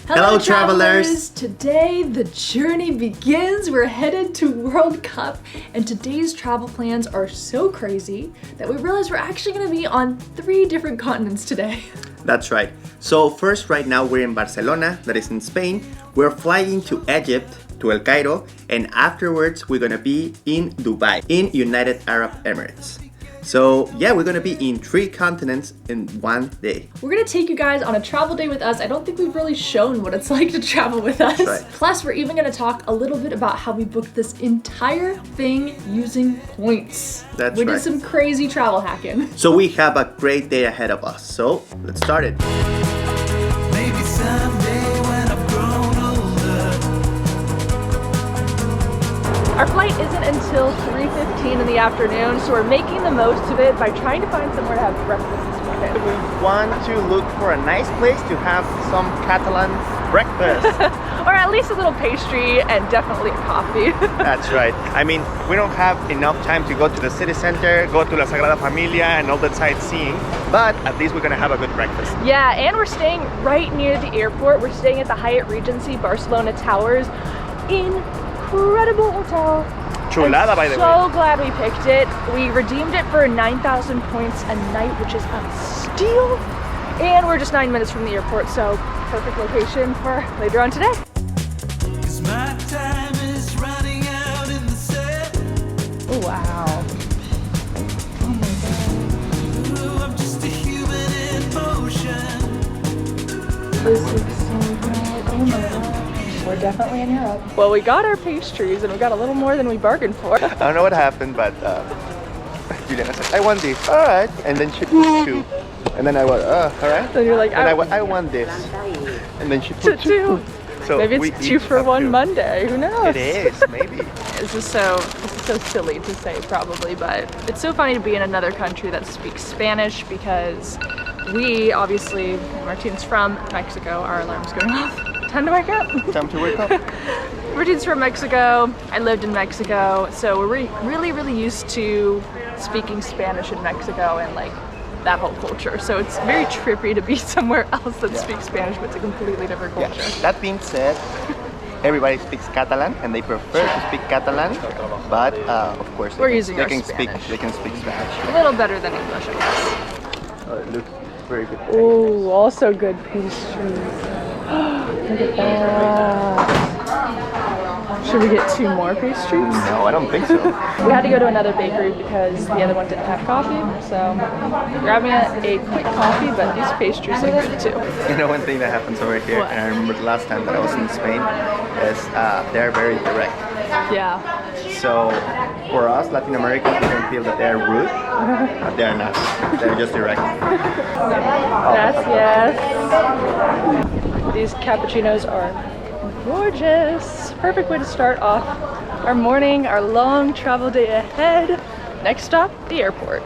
Hello travelers! Today the journey begins. We're headed to World Cup and today's travel plans are so crazy that we realize we're actually going to be on 3 different continents today. That's right. So first, right now we're in Barcelona, that is in Spain. We're flying to Egypt, to El Cairo, and afterwards we're going to be in Dubai, in United Arab Emirates. So yeah, we're gonna be in 3 continents in 1 day. We're gonna take you guys on a travel day with us. I don't think we've really shown what it's like to travel with us. Right. Plus, we're even gonna talk a little bit about how we booked this entire thing using points. That's we right. did some crazy travel hacking. So we have a great day ahead of us. So let's start it. Maybe someday when I've grown older. Our flight isn't until 3:15 in the afternoon, so we're making the most of it by trying to find somewhere to have breakfast this morning. We want to look for a nice place to have some Catalan breakfast. Or at least a little pastry and definitely a coffee. That's right. I mean, we don't have enough time to go to the city center, go to La Sagrada Familia and all that sightseeing, but at least we're gonna have a good breakfast. Yeah, and we're staying right near the airport. We're staying at the Hyatt Regency Barcelona Towers. Incredible hotel. Chulada, by the way. So glad we picked it. We redeemed it for 9,000 points a night, which is a steal. And we're just 9 minutes from the airport, so perfect location for later on today. 'Cause my time is running out in the sun. Oh, wow. Oh my god. Ooh, I'm just a human in motion. This looks so good. Oh my god. We're definitely in Europe. Well, we got our pastries and we got a little more than we bargained for. I don't know what happened, but Juliana said, I want this. All right. And then she put 2. And then I went, all right. Then you're like, And I want this. And then she put 2. So maybe we it's 2 each for have 1 2. Monday. Who knows? It is, maybe. This is so silly to say probably, but it's so funny to be in another country that speaks Spanish because we obviously, Martine's from Mexico. Our alarm's going off. Time to wake up. Time to wake up. Martine's from Mexico. I lived in Mexico, so we're really used to speaking Spanish in Mexico and like that whole culture. So it's very trippy to be somewhere else that speaks Spanish, but it's a completely different culture. Yeah. That being said, everybody speaks Catalan and they prefer to speak Catalan, but of course We're using they our can Spanish. They can speak Spanish. A little better than English, I guess. Oh, it looks very good. Oh, also good pastries. Look at that. Should we get 2 more pastries? No, I don't think so. We had to go to another bakery because the other one didn't have coffee, so grabbing a quick coffee, but these pastries are good too. You know, one thing that happens over here, What? and I remember the last time that I was in Spain, is they're very direct. Yeah. So for us Latin Americans, we can feel that they're rude, but they're not. They're just direct. Yes. These cappuccinos are gorgeous. Perfect way to start off our morning, our long travel day ahead. Next stop, the airport.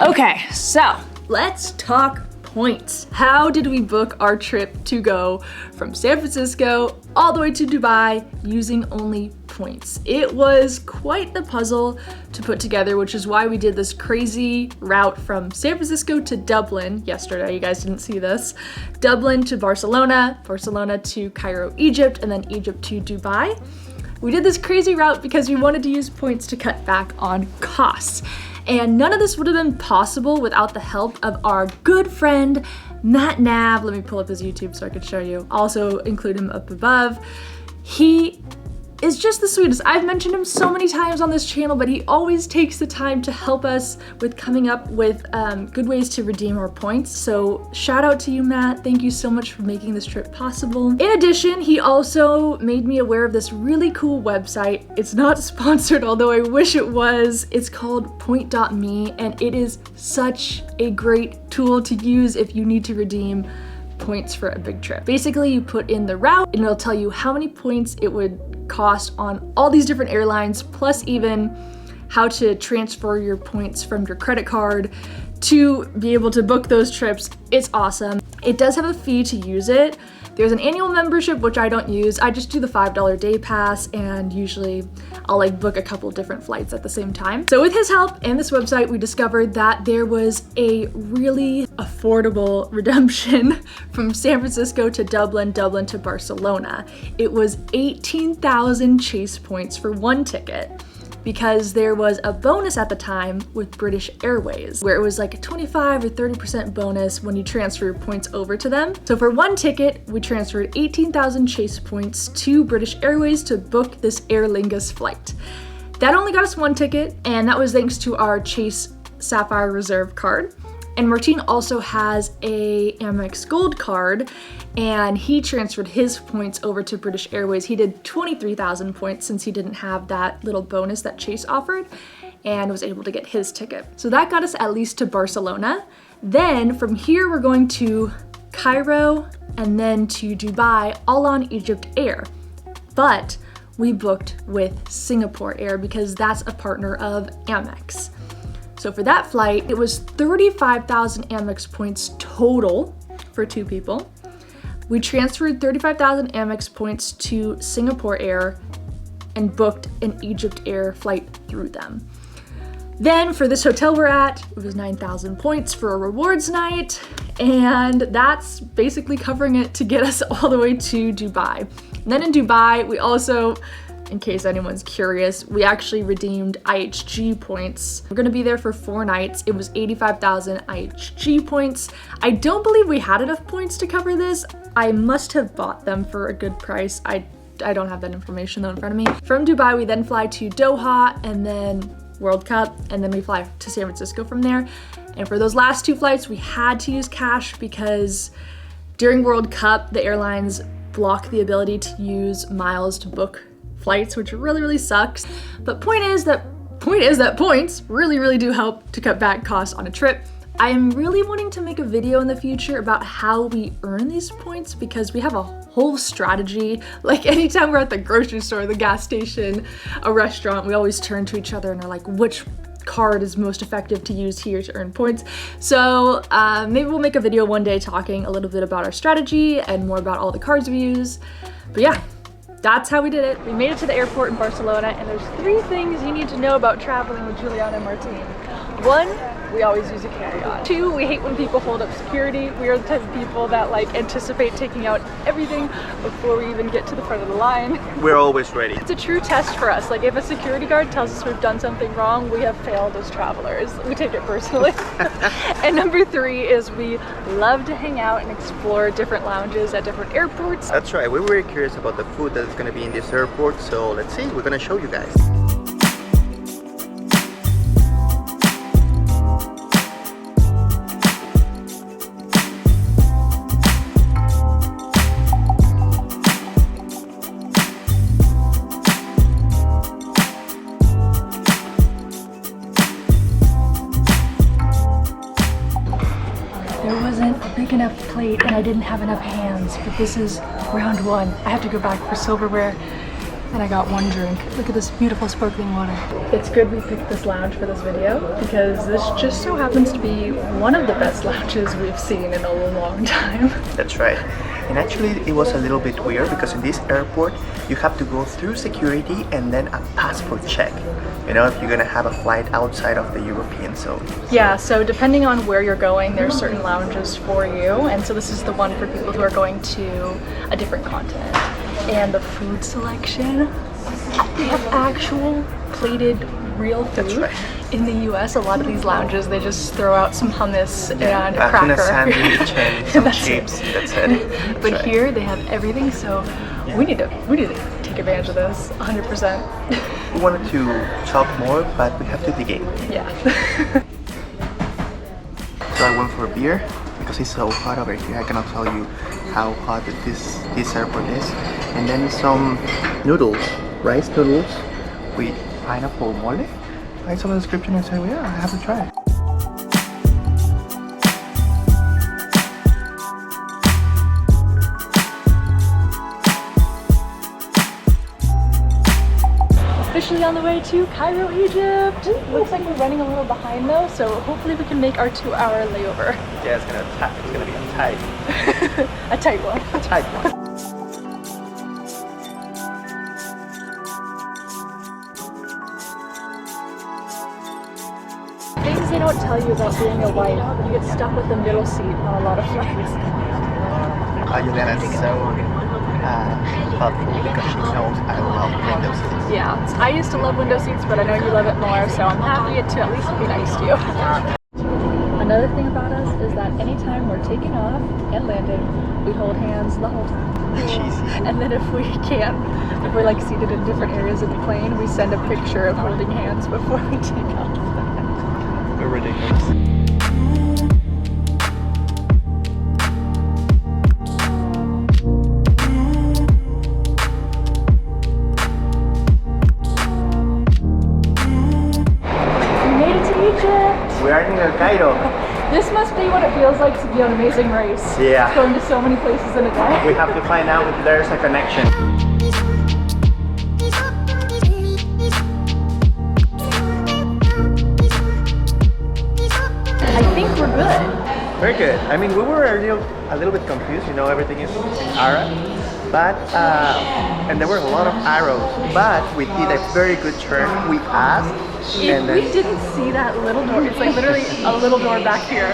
Okay, so let's talk points. How did we book our trip to go from San Francisco all the way to Dubai using only points? It was quite the puzzle to put together, which is why we did this crazy route from San Francisco to Dublin yesterday. You guys didn't see this. Dublin to Barcelona, Barcelona to Cairo, Egypt, and then Egypt to Dubai. We did this crazy route because we wanted to use points to cut back on costs. And none of this would have been possible without the help of our good friend, Matt Nav. Let me pull up his YouTube so I could show you. Also include him up above. He is just the sweetest. I've mentioned him so many times on this channel, but he always takes the time to help us with coming up with good ways to redeem our points. So shout out to you, Matt. Thank you so much for making this trip possible. In addition, he also made me aware of this really cool website. It's not sponsored, although I wish it was. It's called point.me, and it is such a great tool to use if you need to redeem points for a big trip. Basically, you put in the route and it'll tell you how many points it would cost on all these different airlines, plus even how to transfer your points from your credit card to be able to book those trips. It's awesome. It does have a fee to use it, There's an annual membership, which I don't use. I just do the $5 day pass, and usually I'll like book a couple different flights at the same time. So with his help and this website, we discovered that there was a really affordable redemption from San Francisco to Dublin, Dublin to Barcelona. It was 18,000 Chase points for one ticket, because there was a bonus at the time with British Airways, where it was like a 25 or 30% bonus when you transfer your points over to them. So for one ticket, we transferred 18,000 Chase points to British Airways to book this Aer Lingus flight. That only got us one ticket, and that was thanks to our Chase Sapphire Reserve card. And Martin also has a Amex Gold card, and he transferred his points over to British Airways. He did 23,000 points since he didn't have that little bonus that Chase offered, and was able to get his ticket. So that got us at least to Barcelona. Then from here, we're going to Cairo and then to Dubai, all on EgyptAir. But we booked with Singapore Air because that's a partner of Amex. So for that flight, it was 35,000 Amex points total for two people. We transferred 35,000 Amex points to Singapore Air and booked an EgyptAir flight through them. Then for this hotel we're at, it was 9,000 points for a rewards night, and that's basically covering it to get us all the way to Dubai. And then in Dubai, we also, in case anyone's curious, we actually redeemed IHG points. We're gonna be there for 4 nights. It was 85,000 IHG points. I don't believe we had enough points to cover this. I must have bought them for a good price. I don't have that information though in front of me. From Dubai, we then fly to Doha and then World Cup, and then we fly to San Francisco from there. And for those last 2 flights, we had to use cash because during World Cup, the airlines block the ability to use miles to book flights, which really sucks. But point is that points really do help to cut back costs on a trip. I am really wanting to make a video in the future about how we earn these points, because we have a whole strategy. Like anytime we're at the grocery store, the gas station, a restaurant, we always turn to each other and are like, which card is most effective to use here to earn points? So maybe we'll make a video one day talking a little bit about our strategy and more about all the cards we use. But yeah, that's how we did it. We made it to the airport in Barcelona, and there's 3 things you need to know about traveling with Juliana and Martin. 1, we always use a carry-on. 2, we hate when people hold up security. We are the type of people that like anticipate taking out everything before we even get to the front of the line. We're always ready. It's a true test for us. Like if a security guard tells us we've done something wrong, we have failed as travelers. We take it personally. And number 3 is we love to hang out and explore different lounges at different airports. That's right, we're very curious about the food that is going to be in this airport, so let's see, we're going to show you guys. There wasn't a big enough plate and I didn't have enough hands, but this is round 1. I have to go back for silverware, and I got 1 drink. Look at this beautiful sparkling water. It's good we picked this lounge for this video because this just so happens to be one of the best lounges we've seen in a long time. That's right. And actually it was a little bit weird because in this airport you have to go through security and then a passport check, you know, if you're gonna have a flight outside of the European zone. Yeah, so depending on where you're going, there's certain lounges for you, and so this is the one for people who are going to a different continent. And the food selection, they have actual plated real food. That's right. In the US, a lot of these lounges, they just throw out some hummus and a Back in a cracker. sandwich and some chips, that's it. But right. here they have everything, so we need to take advantage of this 100%. We wanted to talk more, but we have to dig in. Yeah. So I went for a beer because it's so hot over here. I cannot tell you how hot this airport is. And then some noodles, rice noodles with pineapple mole. I saw the description and said, well, yeah, I have to try it. Officially on the way to Cairo, Egypt. Looks like we're running a little behind though, so hopefully we can make our 2-hour layover. Yeah, it's gonna be a tight. A tight one. A tight one. Things they don't tell you about being a wife. You get stuck with the middle seat on a lot of flights. Juliana is so thoughtful because she knows I love window seats. Yeah, I used to love window seats, but I know you love it more, so I'm happy to at least be nice to you. Another thing about us is that anytime we're taking off and landing, we hold hands the whole time. Cheesy. And then if we're like seated in different areas of the plane, we send a picture of holding hands before we take off. We're ridiculous. We are in Cairo. This must be what it feels like to be on Amazing Race. Yeah. Going to so many places in a day. We have to find out if there's a connection. I think we're good. Very good. I mean, we were a little bit confused. You know, everything is in Arab, but and there were a lot of arrows. But we did a very good turn. We asked, If we didn't see that little door, it's like literally a little door back here,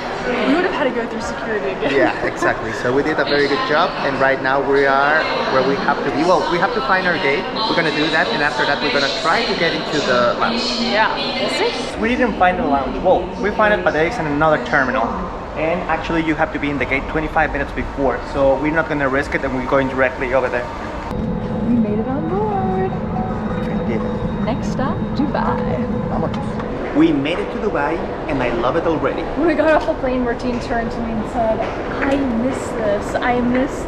we would have had to go through security again. Yeah, exactly. So we did a very good job, and right now we are where we have to be. Well, we have to find our gate. We're gonna do that, and after that, we're gonna try to get into the lounge. Yeah, we'll see. We didn't find the lounge. Well, we find it, but there is in another terminal. And actually, you have to be in the gate 25 minutes before. So we're not gonna risk it, and we're going directly over there. We made it on board. We did it. Next stop, Dubai. We made it to Dubai, and I love it already. When we got off the plane, Martine turned to me and said, I miss this. I miss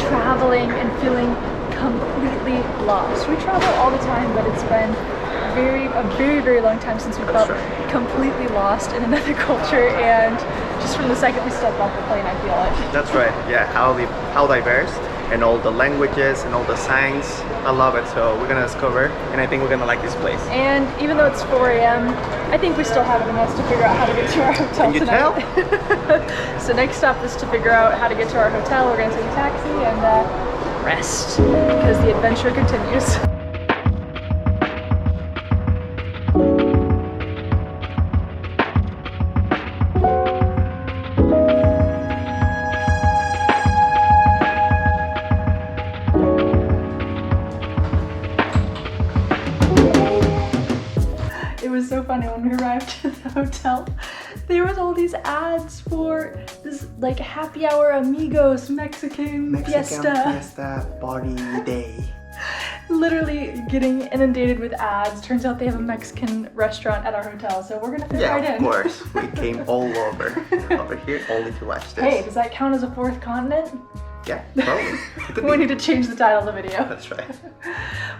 traveling and feeling completely lost. We travel all the time, but it's been a very long time since we felt completely lost in another culture, and just from the second we stepped off the plane, I feel like. That's right. Yeah, how diverse, and all the languages and all the signs. I love it. So we're gonna discover, and I think we're gonna like this place. And even though it's 4 a.m., I think we still have it in us to figure out how to get to our hotel Can you tonight. So next stop is to figure out how to get to our hotel. We're gonna take a taxi and rest because the adventure continues. So funny when we arrived at the hotel, there was all these ads for this like happy hour amigos Mexican fiesta party day. Literally getting inundated with ads. Turns out they have a Mexican restaurant at our hotel, so we're gonna fit right in. Of course. We came all over here only to watch this. Hey, does that count as a fourth continent? Yeah, probably. We need to change the title of the video. That's right.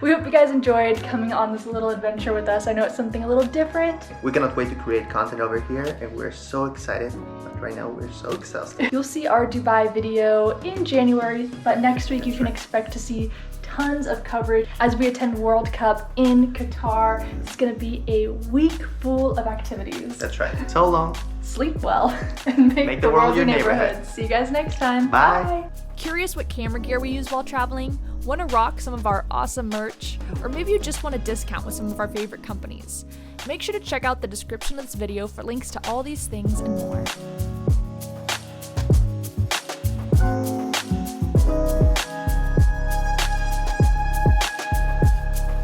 We hope you guys enjoyed coming on this little adventure with us. I know it's something a little different. We cannot wait to create content over here, and we're so excited. But right now, we're so exhausted. You'll see our Dubai video in January, but next week you can expect to see tons of coverage as we attend World Cup in Qatar. It's gonna be a week full of activities. That's right. So long. Sleep well and make the world your neighborhood. See you guys next time. Bye. Curious what camera gear we use while traveling? Want to rock some of our awesome merch? Or maybe you just want a discount with some of our favorite companies? Make sure to check out the description of this video for links to all these things and more.